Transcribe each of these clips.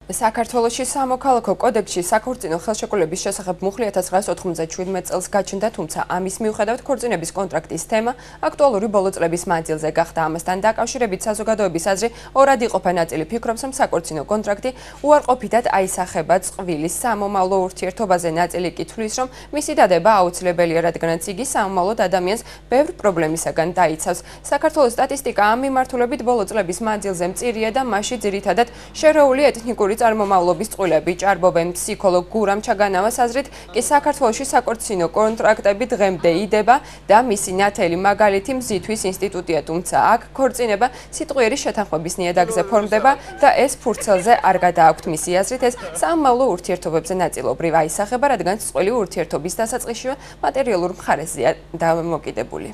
საქართველოში სამოქალაქო კოდექსში საქორწინო ხელშეკრულების შესახებ მუხლი 1997 წელს გაჩნდა, თუმცა ამის მიუხედავად ქორწინების კონტრაქტის თემა აქტუალური ბოლო წლების მანძილზე გახდა. ამასთან დაკავშირებით საზოგადოების აზრი ორად იყოფა. ნაწილი ფიქრობს, რომ საქორწინო კონტრაქტი უარყოფითად აისახება წყვილის სამომავლო ურთიერთობაზე, ნაწილი კი თვლის, რომ მისი დადება აუცილებელია, რადგანაც იგი სამომავლოდ ადამიანს ბევრ პრობლემისაგან დაიცავს. საქართველოს სტატისტიკა ამ მიმართულებით ბოლო წლების მანძილზე მწირია და მასში ძირითადად შერეული ეთნიკური წარმომავლობის წყვილები ჭარბობენ. ფსიქოლოგ გურამ ჩაგანავას აზრით კი საქართველოში საქორწინო კონტრაქტები დღემდე იდება და მისი ნათელი მაგალითი მზითვის ინსტიტუტია, თუმცა აქ ქორწინება სიტყვიერი შეთანხმების ნიადაგზე ფორმდება და ეს ფურცელზე არ გადააქვთ. მისი აზრით ეს სამომავლო ურთიერთობებზე ნაწილობრივ აისახება, რადგან წყვილი ურთიერთობის დასაწყისშივე მატერიალურ მხარეზეა დამოკიდებული.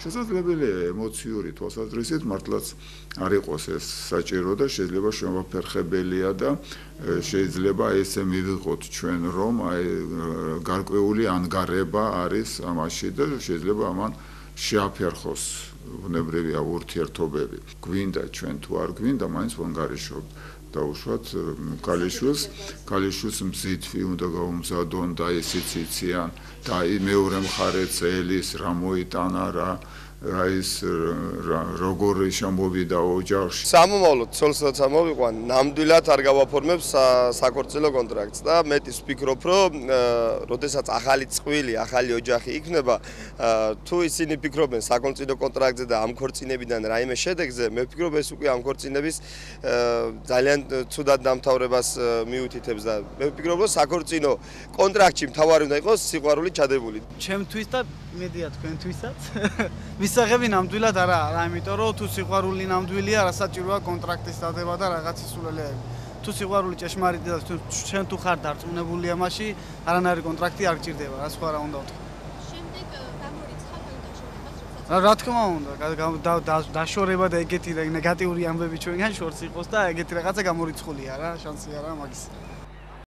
შესაძლებელია ემოციური თვალსაზრისით მართლაც არ იყოს ეს საჭირო და შეიძლება შემოფერხებელია და შეიძლება ესე მივიღოთ ჩვენ რომ გარკვეული ანგარება არის ამაში და შეიძლება ამან შეაფერხოს ბუნებრივია ურთიერთობები. გვინდა ჩვენ თუ არ გვინდა, მაინც ვანგარიშობთ. დაუშვათ კალიშვილს მზითვი უნდა გაუმზადონ და ისიც იციან და მეორე მხარეც ელის რა მოიტანა ის როგორი შემოვიდა ოჯახში. სამომავლოდ ცოლსაც ამოვიყვან, ნამდვილად არ გავაფორმებს საქორწინო კონტრაქტს და მეტის ვფიქრობ, რომ როდესაც ახალი წყვილი, ახალი ოჯახი იქნება, თუ ისინი ფიქრობენ საქორწინო კონტრაქტზე და ამ ქორწინებიდან რაიმე შედეგზე, მე ვფიქრობ ეს უკვე ამ ქორწინების ძალიან ცუდად დამთავრებას მიუთითებს და მე ვფიქრობ, რომ საქორწინო კონტრაქტში მთავარი უნდა იყოს სიყვარული ჩადებული. ჩემთვის და იმედია თქვენთვისაც. მისაღები ნამდვილად არა, იმიტომ რომ თუ სიყვარული ნამდვილია, არასაჭიროა კონტრაქტის დადება და რაღაც სულელეები. თუ სიყვარული ჭეშმარიტია და ჩვენ თუ ხარ დარწმუნებული ამაში, არანაირი კონტრაქტი არ გჭირდება, რა სხვა რა უნდა ვთქვა. შემდეგ გამორიცხა დაშორებას, რა თქმა უნდა, დაშორება და ეგეთი ნეგატიური ამბები ჩვენგან შორს იყოს და ეგეთი რაღაცა გამორიცხულია რა, შანსი არა მაგის.